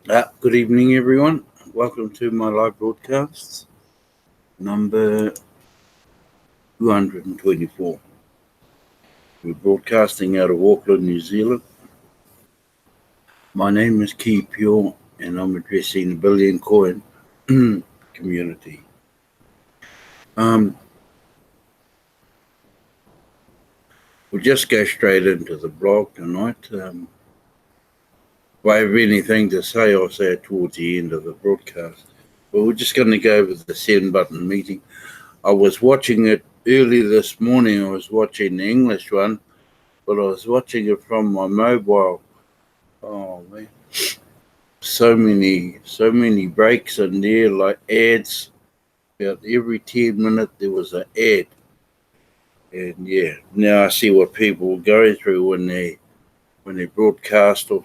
Good evening, everyone. Welcome to my live broadcasts, number 224. We're broadcasting out of Auckland, New Zealand. My name is Ki Pure, and I'm addressing the Billion Coin community. We'll just go straight into the blog tonight. If I have anything to say, I'll say it towards the end of the broadcast. But we're just going to go over the send button meeting. I was watching it early this morning. I was watching the English one, but I was watching it from my mobile. Oh man, so many breaks in there, like ads. About every 10 minutes there was an ad, and yeah, now I see what people were going through when they broadcast or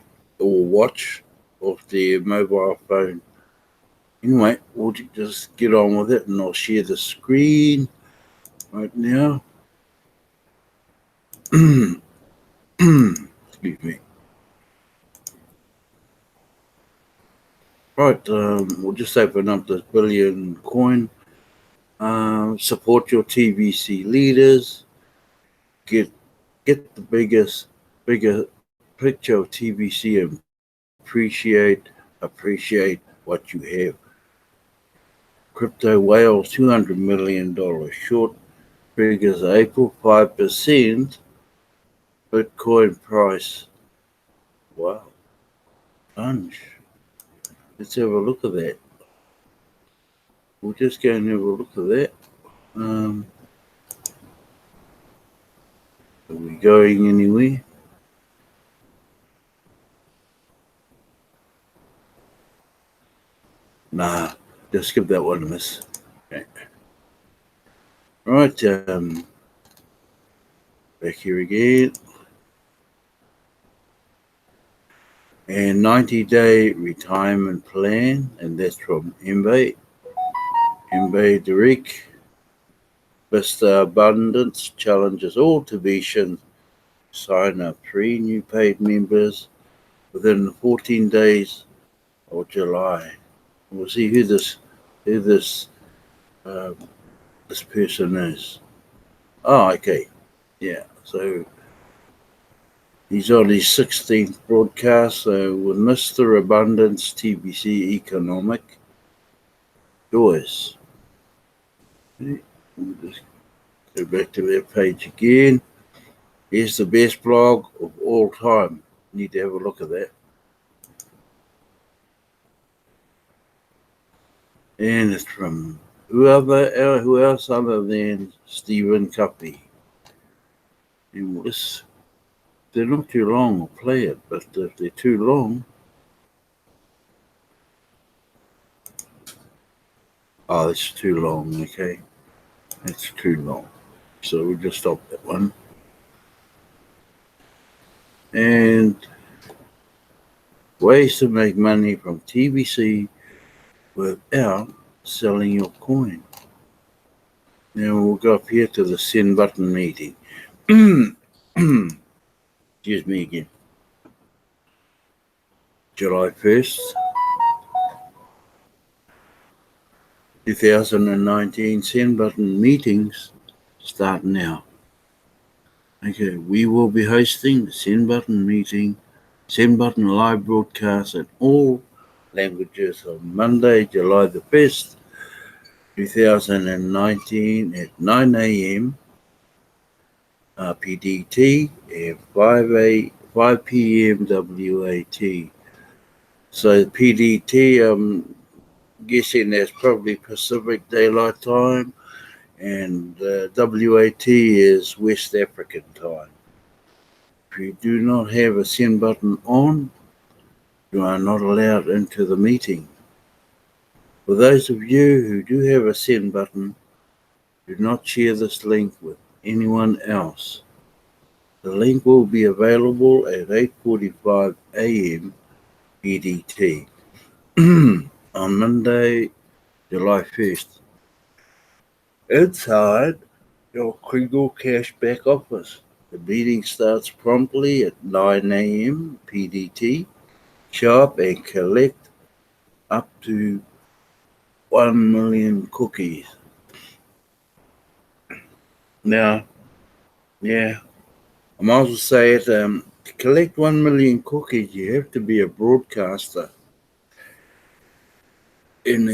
watch off their mobile phone. Anyway, we'll just get on with it, and I'll share the screen right now. Excuse me. Right, we'll just open up this Billion Coin. Support your TBC leaders. Get the bigger picture of TBC and appreciate what you have. Crypto whale $200 million short. Figures April 5%. Bitcoin price. Wow. Bunch. Let's have a look at that. We'll just go and have a look at that. Are we going anywhere? Nah, just give that one a miss. Okay. Right, back here again. And 90-day retirement plan, and that's from eBay Direct. Mr. Abundance challenges all TBC sign up 3 new paid members within 14 days of July. We'll see who this person is. Oh, okay. Yeah, so he's on his 16th broadcast. So with Mr. Abundance TBC Economic Choice. Okay, we'll just go back to that page again. Here's the best blog of all time. Need to have a look at that. And it's from who else other than Stephen Cuppy. And they're not too long, I'll play it, but if they're too long, oh, it's too long, okay. That's too long. So we'll just stop that one. And ways to make money from TBC without selling your coin. Now we'll go up here to the send button meeting. Excuse me again. July 1st, 2019 send button meetings start now. Okay, we will be hosting the send button meeting, send button live broadcast in all languages on Monday, July the 1st, 2019 at 9 a.m. PDT and 5 p.m. WAT. So PDT, I'm guessing that's probably Pacific Daylight Time, and WAT is West African time. If you do not have a send button on, you are not allowed into the meeting. For those of you who do have a send button, do not share this link with anyone else. The link will be available at 8:45 a.m. PDT on Monday, July 1st. Inside your Kringle Cashback office. The meeting starts promptly at 9 a.m. PDT. Show up and collect up to 1 million cookies. Now, yeah, I might as well say it. To collect 1 million cookies, you have to be a broadcaster. And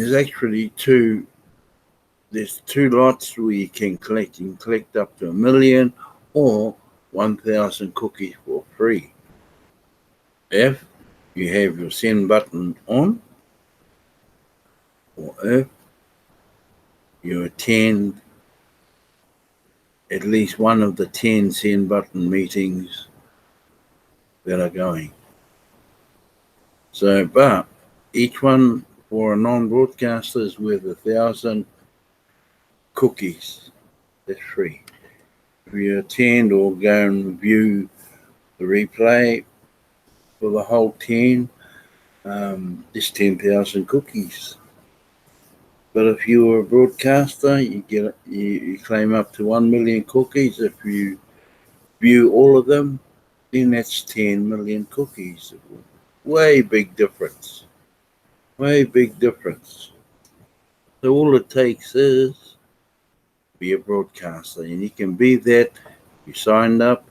there's two lots where you can collect. You can collect up to 1 million or 1,000 cookies for free. If you have your send button on, or if you attend at least one of the 10 send button meetings that are going. So, but each one for a non-broadcaster is worth 1,000 cookies. That's free. If you attend or go and view the replay for the whole 10, there's 10,000 cookies. But if you're a broadcaster, you claim up to 1 million cookies. If you view all of them, then that's 10 million cookies. Way big difference. Way big difference. So all it takes is be a broadcaster, and you can be that. You signed up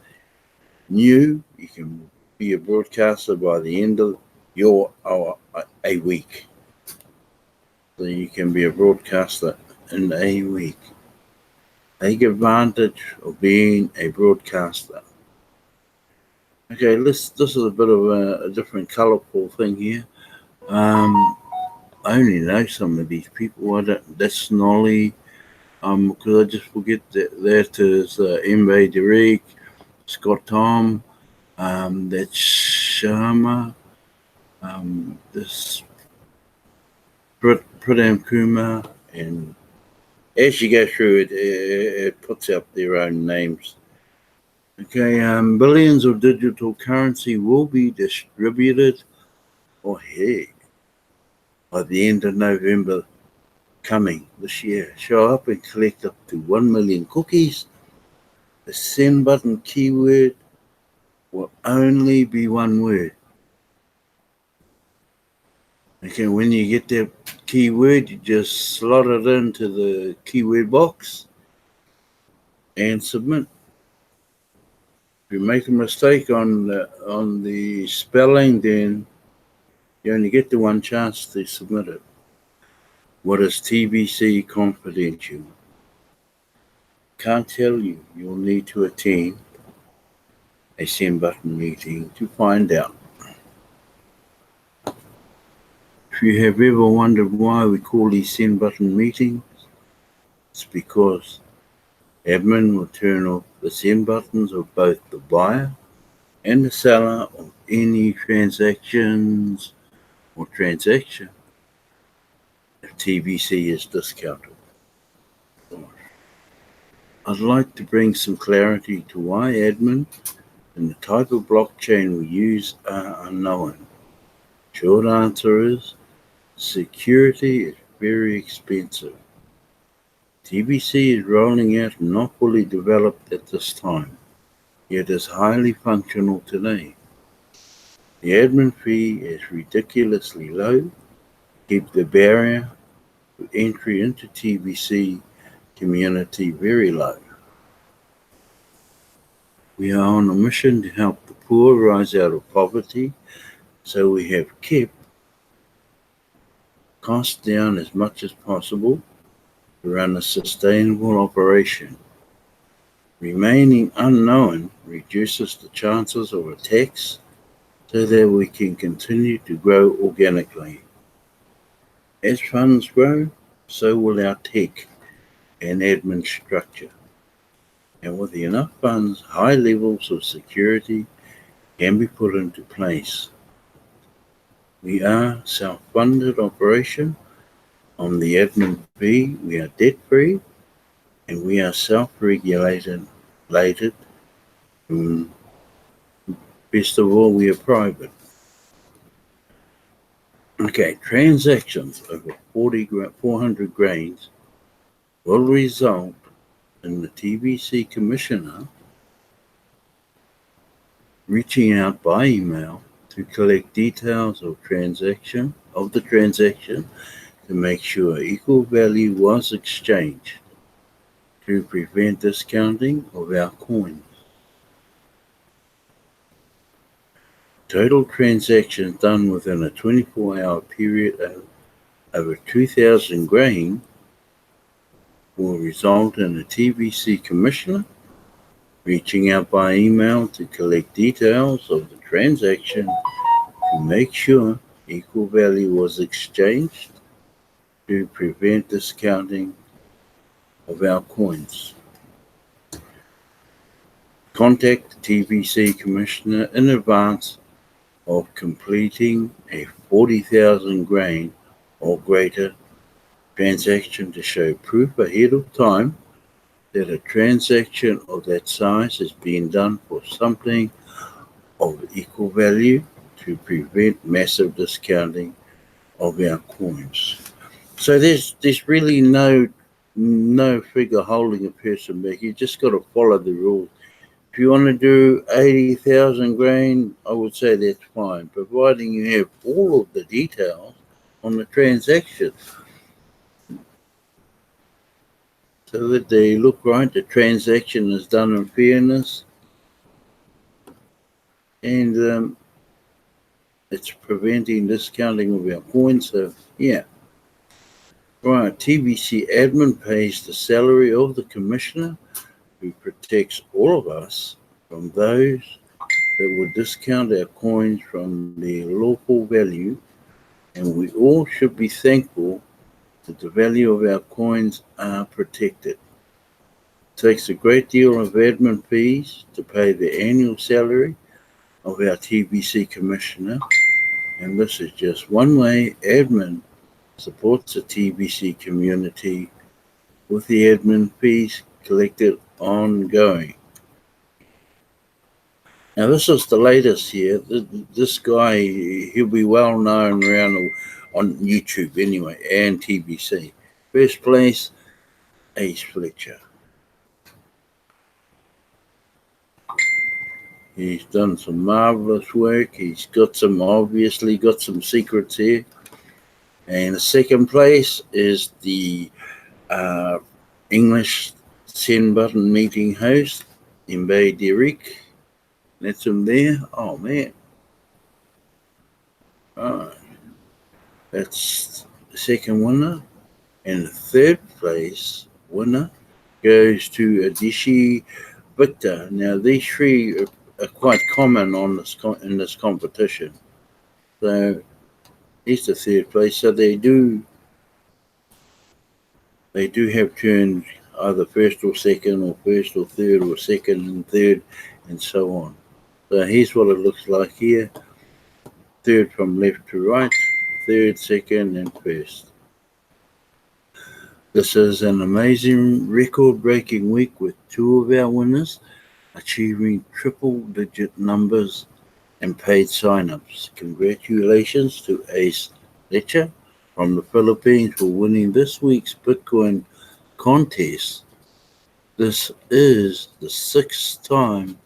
new, you can be a broadcaster by the end of a week. So you can be a broadcaster in a week. Take advantage of being a broadcaster. Okay, this is a bit of a different colourful thing here. I only know some of these people. That's Nolly. Because I just forget that is Mbe Derek, Scott Tom, that's Sharma, this Pradam Kumar, and as you go through it, it puts up their own names. Okay, billions of digital currency will be distributed, by the end of November coming this year. Show up and collect up to 1 million cookies. The send button keyword will only be one word. Okay, when you get that keyword, you just slot it into the keyword box and submit. If you make a mistake on the spelling, then you only get the one chance to submit it. What is TBC confidential? Can't tell you. You'll need to attend a send button meeting to find out. If you have ever wondered why we call these send button meetings, it's because admin will turn off the send buttons of both the buyer and the seller of any transactions or transaction if TBC is discounted. I'd like to bring some clarity to why admin and the type of blockchain we use are unknown. Short answer is security is very expensive. TBC is rolling out and not fully developed at this time, yet is highly functional today. The admin fee is ridiculously low, keep the barrier to entry into TBC community very low. We are on a mission to help the poor rise out of poverty, so we have kept costs down as much as possible to run a sustainable operation. Remaining unknown reduces the chances of attacks so that we can continue to grow organically. As funds grow, so will our tech and admin structure. And with enough funds, high levels of security can be put into place. We are self-funded operation. On the admin fee, we are debt-free, and we are self-regulated. Best of all, we are private. Okay, transactions over 400 grains will result in the TBC commissioner reaching out by email to collect details of transaction of the transaction to make sure equal value was exchanged to prevent discounting of our coins. Total transactions done within a 24-hour period of over 2,000 grain will result in a TBC commissioner reaching out by email to collect details of the transaction to make sure equal value was exchanged to prevent discounting of our coins. Contact the TBC commissioner in advance of completing a 40,000 grain or greater transaction to show proof ahead of time that a transaction of that size has been done for something of equal value to prevent massive discounting of our coins. So there's really no figure holding a person back. You just got to follow the rules. If you want to do 80,000 grain, I would say that's fine, providing you have all of the details on the transaction so that they look right, the transaction is done in fairness, and it's preventing discounting of our coins. So, yeah. Right, TBC admin pays the salary of the commissioner who protects all of us from those that would discount our coins from their lawful value, and we all should be thankful that the value of our coins are protected. It takes a great deal of admin fees to pay the annual salary of our TBC commissioner, and this is just one way admin supports the TBC community with the admin fees collected ongoing. Now, this is the latest here. This guy, he'll be well known around on YouTube anyway, and TBC. First place, Ace Fletcher. He's done some marvelous work. He's obviously got some secrets here. And the second place is the English send button meeting host, Mbe Derek. That's him there. Oh, man. Right. That's the second winner. And the third place winner goes to Adishi Victor. Now, these three are quite common in this competition. So, he's the third place. So they do have turns either first or second, or first or third, or second and third, and so on. So here's what it looks like here. Third from left to right, third, second, and first. This is an amazing record-breaking week with two of our winners achieving triple-digit numbers and paid sign-ups. Congratulations to Ace Fletcher from the Philippines for winning this week's Bitcoin contest. This is the 6th time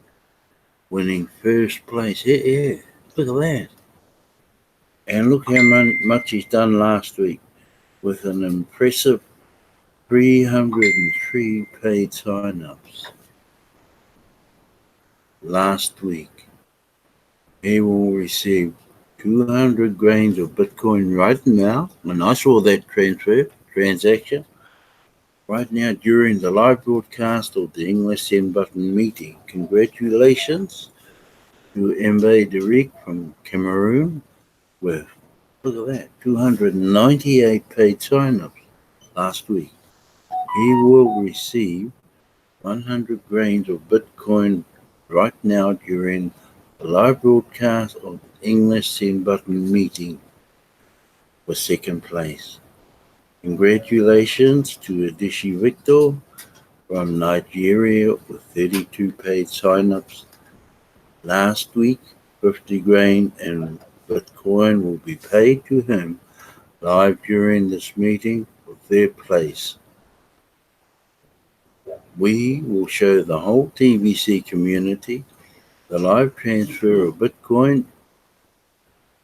winning first place. Yeah, look at that. And look how much he's done last week with an impressive 303 paid sign-ups. Last week, he will receive 200 grains of Bitcoin right now. And I saw that transaction right now during the live broadcast of the English Send Button meeting. Congratulations to Mbe Derek from Cameroon with, look at that, 298 paid sign-ups last week. He will receive 100 grains of Bitcoin right now during the live broadcast of the English Send Button meeting for second place. Congratulations to Adishi Victor from Nigeria with 32 paid sign-ups last week. 50 grain and Bitcoin will be paid to him live during this meeting for third place. We will show the whole TBC community the live transfer of Bitcoin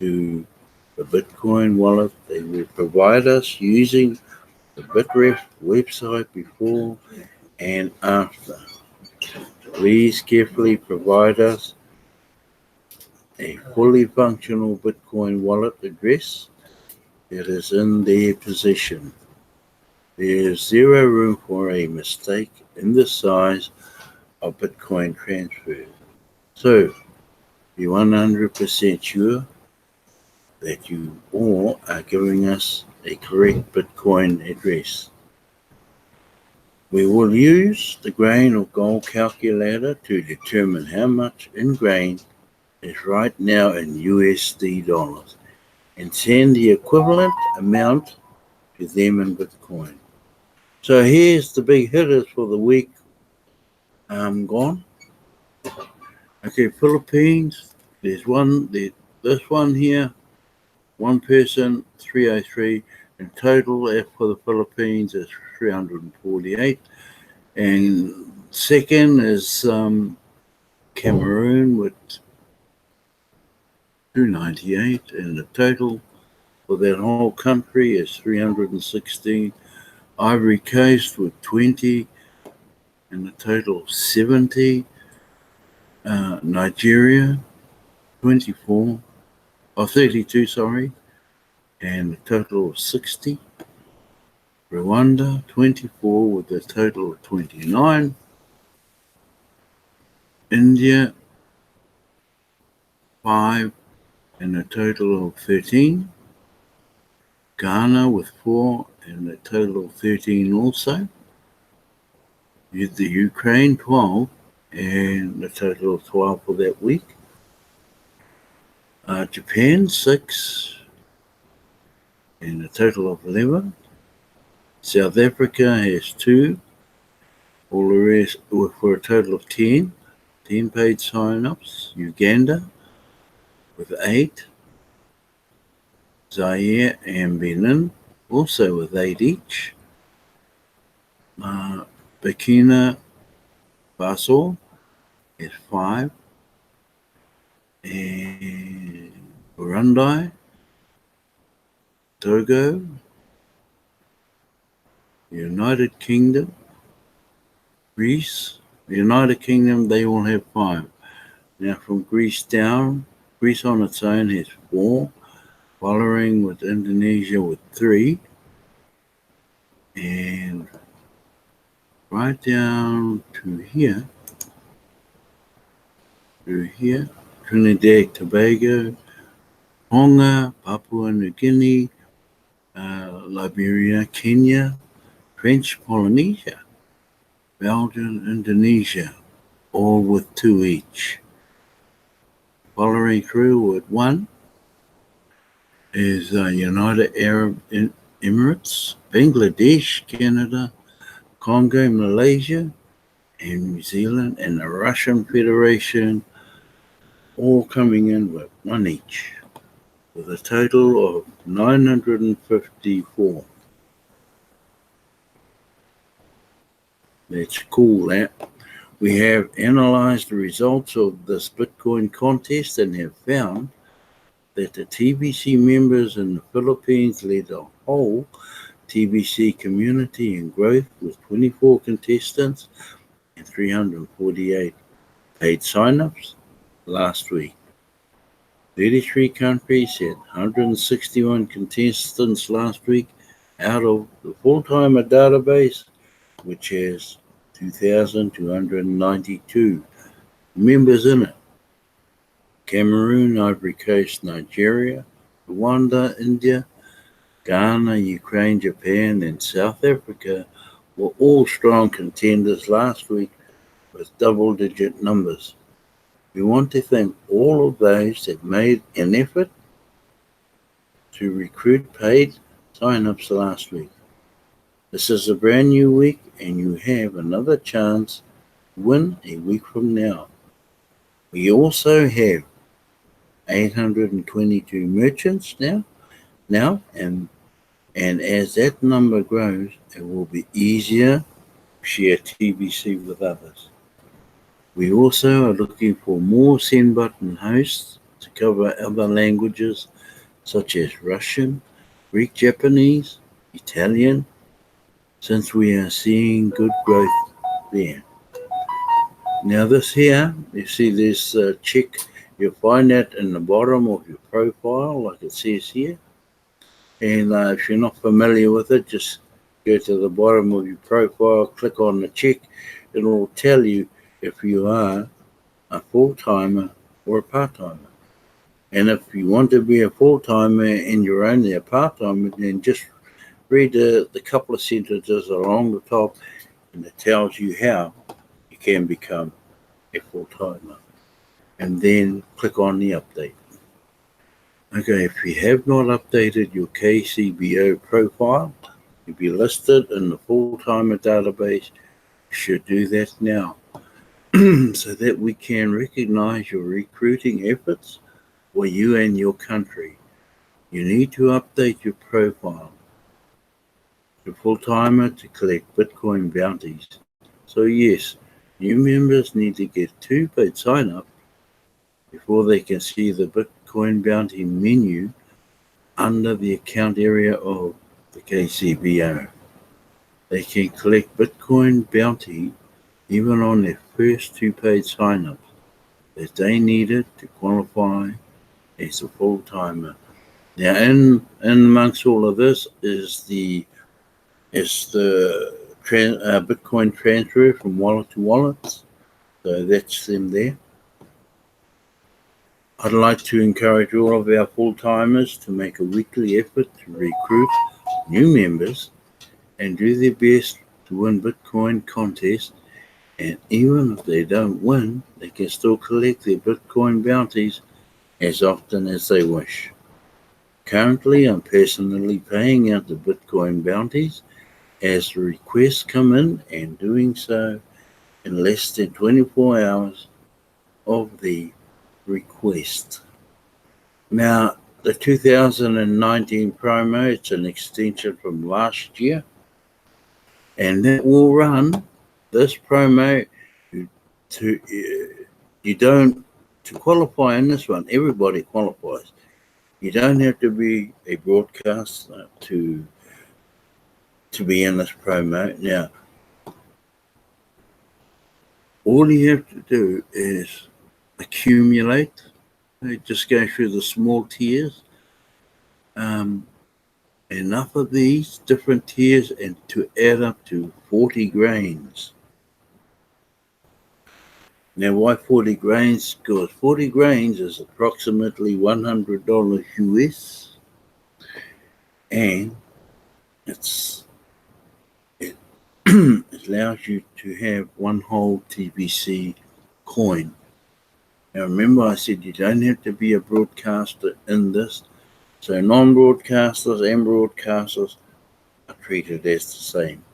to the Bitcoin wallet they will provide us using the Bitref website before and after. Please carefully provide us a fully functional Bitcoin wallet address that is in their possession. There is zero room for a mistake in the size of Bitcoin transfer. So, be 100% sure that you all are giving us a correct Bitcoin address. We will use the grain of gold calculator to determine how much in grain is right now in USD dollars and send the equivalent amount to them in Bitcoin. So here's the big hitters for the week gone. Okay, Philippines, there's this one here, one person, 303, and total for the Philippines is 348. And second is Cameroon with 298, and the total for that whole country is 316. Ivory Coast with 20, and the total 70. Nigeria 24, or 32, sorry, and a total of 60. Rwanda 24 with a total of 29. India 5 and a total of 13. Ghana with 4 and a total of 13 also. The Ukraine 12 and a total of 12 for that week. Japan 6 and a total of 11. South Africa has 2, all the rest for a total of 10 paid sign-ups. Uganda with 8. Zaire and Benin also with 8 each. Burkina Faso is 5. And Burundi, Togo, United Kingdom, Greece. The United Kingdom, they all have 5. Now from Greece down, Greece on its own has 4, following with Indonesia with 3. And right down to here, Trinidad, Tobago, Tonga, Papua New Guinea, Liberia, Kenya, French Polynesia, Belgium, Indonesia, all with 2 each. Following through with 1 is United Arab Emirates, Bangladesh, Canada, Congo, Malaysia, and New Zealand, and the Russian Federation, all coming in with 1 each, with a total of 954. That's cool, that. We have analyzed the results of this Bitcoin contest and have found that the TBC members in the Philippines led the whole TBC community in growth with 24 contestants and 348 paid sign-ups last week. 33 countries had 161 contestants last week out of the full-timer database, which has 2,292 members in it. Cameroon, Ivory Coast, Nigeria, Rwanda, India, Ghana, Ukraine, Japan, and South Africa were all strong contenders last week with double-digit numbers. We want to thank all of those that made an effort to recruit paid sign-ups last week. This is a brand new week, and you have another chance to win a week from now. We also have 822 merchants now, and as that number grows, it will be easier to share TBC with others. We also are looking for more send button hosts to cover other languages such as Russian, Greek, Japanese, Italian, since we are seeing good growth there. Now this here, you see this check, you'll find that in the bottom of your profile, like it says here. And if you're not familiar with it, just go to the bottom of your profile, click on the check. It will tell you if you are a full-timer or a part-timer. And if you want to be a full-timer and you're only a part-timer, then just read the couple of sentences along the top, and it tells you how you can become a full-timer. And then click on the update. Okay, if you have not updated your KCBO profile to be listed in the full-timer database, you should do that now so that we can recognize your recruiting efforts for you and your country. You need to update your profile to full-timer to collect Bitcoin bounties. So yes, new members need to get 2 paid sign-up before they can see the Bitcoin bounty menu under the account area of the KCBO. They can collect Bitcoin bounty even on their first 2 paid sign-ups that they needed to qualify as a full-timer. Now, in amongst all of this is the Bitcoin transfer from wallet to wallet. So that's them there. I'd like to encourage all of our full-timers to make a weekly effort to recruit new members and do their best to win Bitcoin contests. And even if they don't win, they can still collect their Bitcoin bounties as often as they wish. Currently, I'm personally paying out the Bitcoin bounties as the requests come in and doing so in less than 24 hours of the request. Now, the 2019 promo, it's an extension from last year, and that will run this promo to qualify in this one. Everybody qualifies. You don't have to be a broadcaster to be in this promo. Now, all you have to do is accumulate. Just go through the small tiers. Enough of these different tiers and to add up to 40 grains. Now, why 40 grains? Because 40 grains is approximately $100 US, and it allows you to have one whole TBC coin. Now, remember I said you don't have to be a broadcaster in this, so non-broadcasters and broadcasters are treated as the same.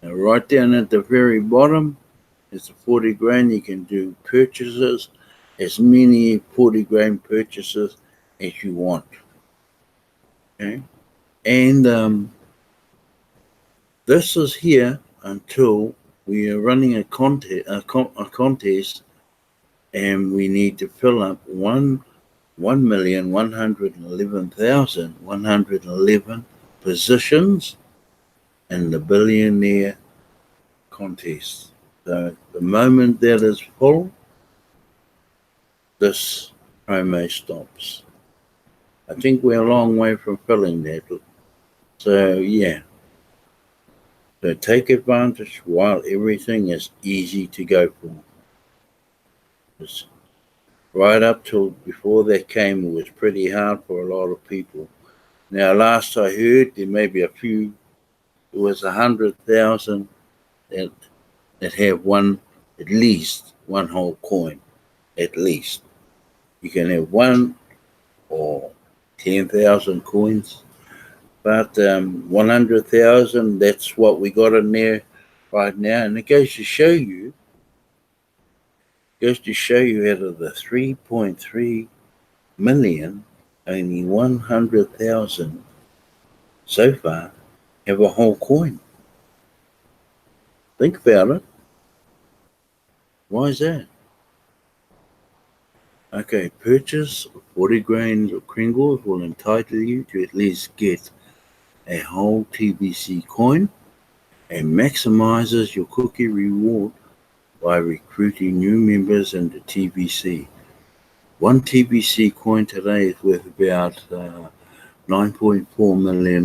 Now, right down at the very bottom is the 40 grain. You can do purchases, as many 40 grain purchases as you want. Okay, and this is here until we are running a contest, and we need to fill up 1,111,111 positions in the billionaire contest. So the moment that is full, this promo stops. I think we're a long way from filling that. So yeah. So take advantage while everything is easy to go for. It's right up till before that came, it was pretty hard for a lot of people. Now, last I heard, there may be a few. It was 100,000 that have at least one whole coin, at least. You can have one or 10,000 coins, but 100,000, that's what we got in there right now. And it goes to show you out of the 3.3 million, only 100,000 so far have a whole coin. Think about it. Why is that? Okay, purchase of 40 grains of Kringles will entitle you to at least get a whole TBC coin and maximizes your cookie reward by recruiting new members into TBC. One TBC coin today is worth about $9.4 million.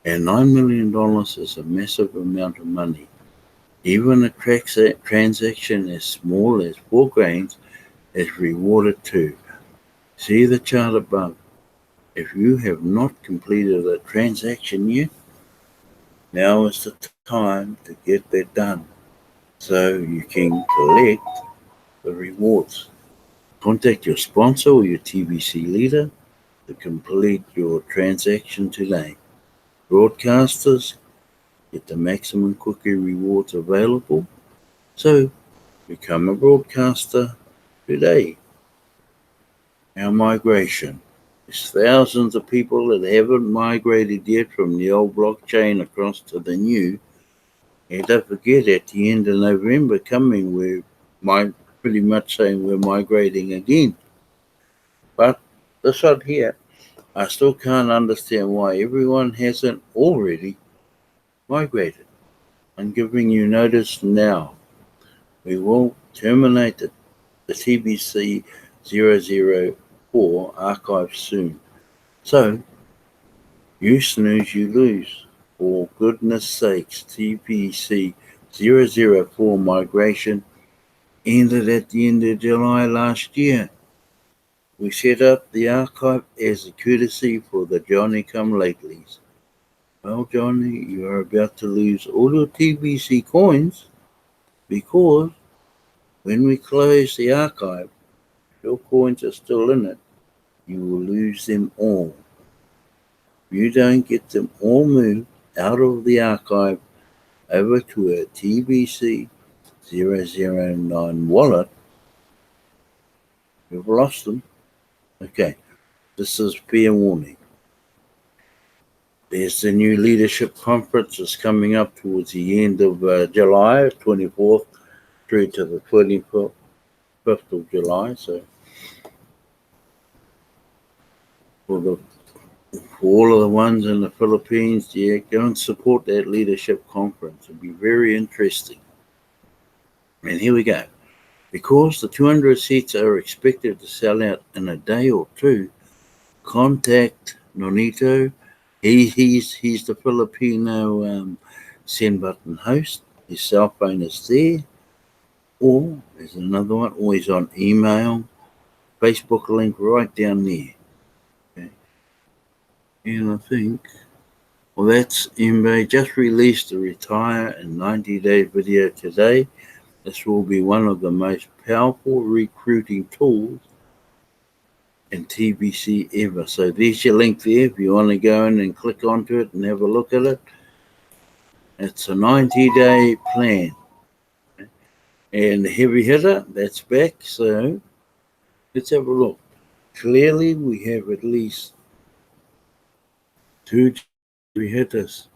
And $9 million is a massive amount of money. Even a transaction as small as 4 grains is rewarded too. See the chart above. If you have not completed a transaction yet, now is the time to get that done so you can collect the rewards. Contact your sponsor or your TBC leader to complete your transaction today. Broadcasters get the maximum cookie rewards available, so become a broadcaster today. Our migration. There's thousands of people that haven't migrated yet from the old blockchain across to the new. And don't forget, at the end of November coming, we're pretty much saying we're migrating again. But this one here, I still can't understand why everyone hasn't already migrated. I'm giving you notice now. We will terminate the TBC 004 archive soon. So, you snooze, you lose. For goodness sakes, TBC 004 migration ended at the end of July last year. We set up the archive as a courtesy for the Johnny come latelys. Well, Johnny, you are about to lose all your TBC coins because when we close the archive, if your coins are still in it, you will lose them all. If you don't get them all moved out of the archive over to a TBC 009 wallet, you've lost them. Okay, this is fair warning. There's the new leadership conference that's coming up towards the end of July, 24th through to the 25th of July. So for the for all of the ones in the Philippines, yeah, go and support that leadership conference. It'll be very interesting. And here we go. Because the 200 seats are expected to sell out in a day or two, contact Nonito. He's the Filipino send button host. His cell phone is there. Or there's another one, always on email, Facebook link right down there. Okay. And I think, well, that's MBA just released the Retire in 90 Day video today. This will be one of the most powerful recruiting tools in TBC ever. So there's your link there if you want to go in and click onto it and have a look at it. It's a 90-day plan. And the heavy hitter, that's back. So let's have a look. Clearly, we have at least 2 heavy hitters.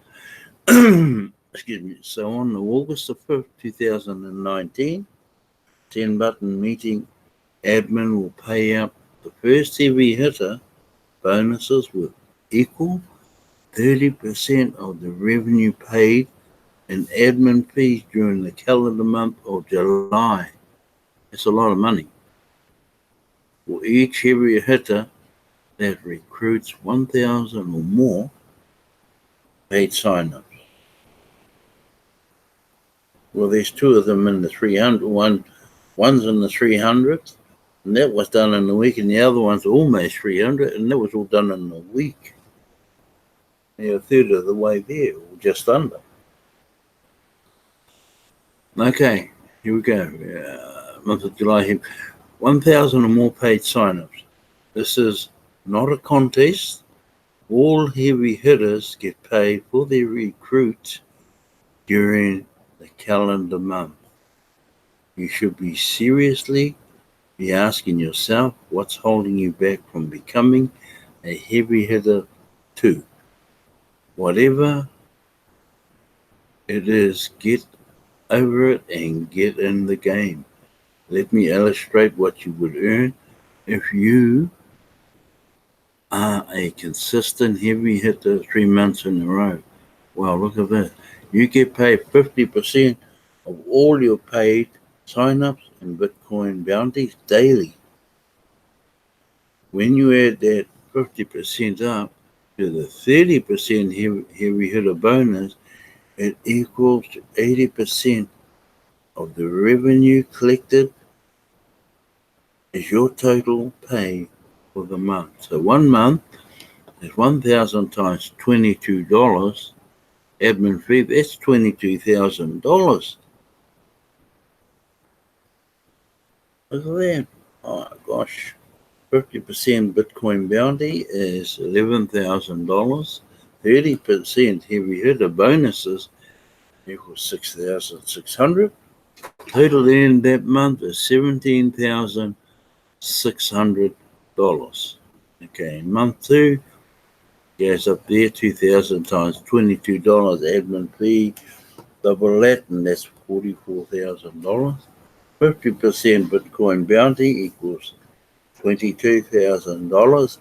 Excuse me. So on August the 5th, 2019, 10 button meeting, admin will pay out the first heavy hitter bonuses with equal 30% of the revenue paid in admin fees during the calendar month of July. That's a lot of money. For each heavy hitter that recruits 1,000 or more paid sign-ups. Well, there's 2 of them in the 300. One's in the 300s, and that was done in a week, and the other one's almost 300, and that was all done in a week. They're a third of the way there, or just under. Okay, here we go. Month of July, 1,000 or more paid sign-ups. This is not a contest. All heavy hitters get paid for their recruits during the calendar month. You should be seriously be asking yourself what's holding you back from becoming a heavy hitter too. Whatever it is, get over it and get in the game. Let me illustrate what you would earn if you are a consistent heavy hitter 3 months in a row. Wow, look at that. You get paid 50% of all your paid sign-ups and Bitcoin bounties daily. When you add that 50% up to the 30% heavy hitter bonus, it equals to 80% of the revenue collected is your total pay for the month. So 1 month is 1,000 times $22 admin fee. That's $22,000. Look at that. Oh my gosh. 50% Bitcoin bounty is $11,000. 30% heavy hitter bonuses equals 6,600. Total in that month is $17,600. Okay, month two goes up there, 2,000 times $22 admin fee, double that, and that's $44,000. 50% Bitcoin bounty equals $22,000.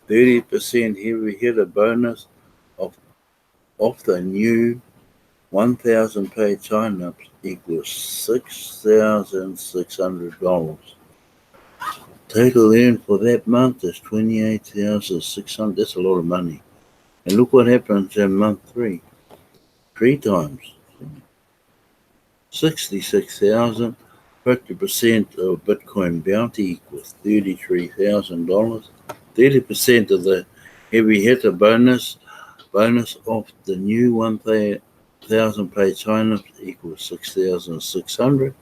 30% heavy hitter bonus of the new 1,000 paid sign-ups equals $6,600. Total earned for that month is $28,600. That's a lot of money. And look what happens in month three. 3 times 66,000. 50% of Bitcoin bounty equals $33,000. 30% of the heavy hitter bonus of the new 1,000 paid sign-ups equals 6,600.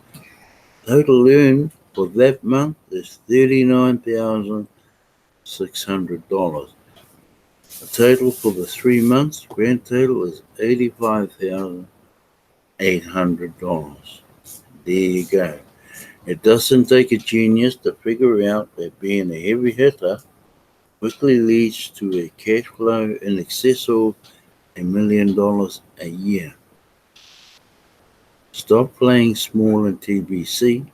Total earned for that month is $39,600. The total for the 3 months, grand total, is $85,800. There you go. It doesn't take a genius to figure out that being a heavy hitter quickly leads to a cash flow in excess of $1 million a year. Stop playing small in TBC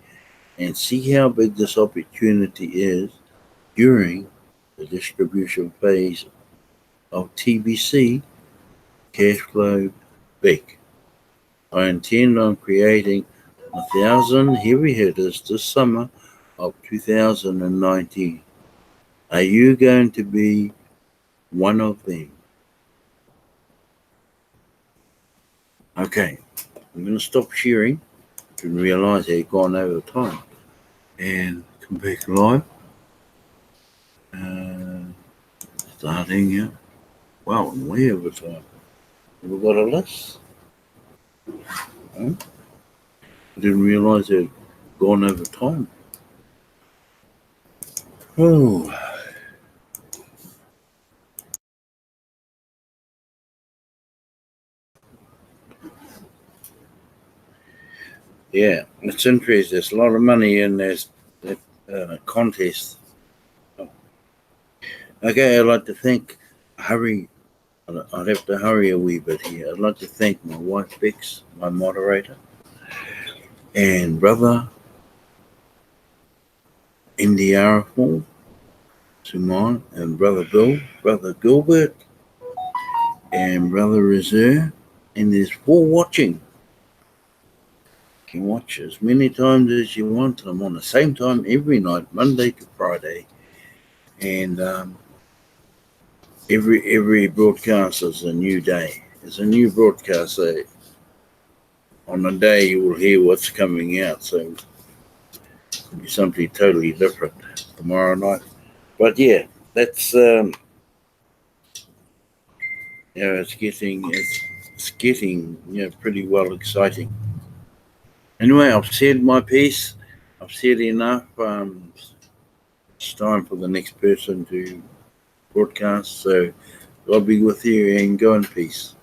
and see how big this opportunity is during the distribution phase of TBC. Cash flow big. I intend on creating 1,000 heavy hitters this summer of 2019. Are you going to be one of them? Okay, I'm going to stop sharing. Didn't realize I had gone over time. And come back live. Starting here. Wow, I'm way over time. Have we got a list? Huh? I didn't realize I had gone over time. Oh. Yeah, it's interesting. There's a lot of money in this contest. Oh. Okay, I'd like to thank Hurry. I'd have to hurry a wee bit here. I'd like to thank my wife, Bex, my moderator, and brother Indiaraful, Suman, and brother Bill, brother Gilbert, and brother Reserve. And there's 4 watching. You can watch as many times as you want. I'm on the same time every night, Monday to Friday. And every broadcast is a new day. It's a new broadcast. So on a day you will hear what's coming out. So it'll be something totally different tomorrow night. But yeah, that's it's getting pretty well exciting. Anyway, I've said my piece. I've said enough. It's time for the next person to broadcast. So God be with you and go in peace.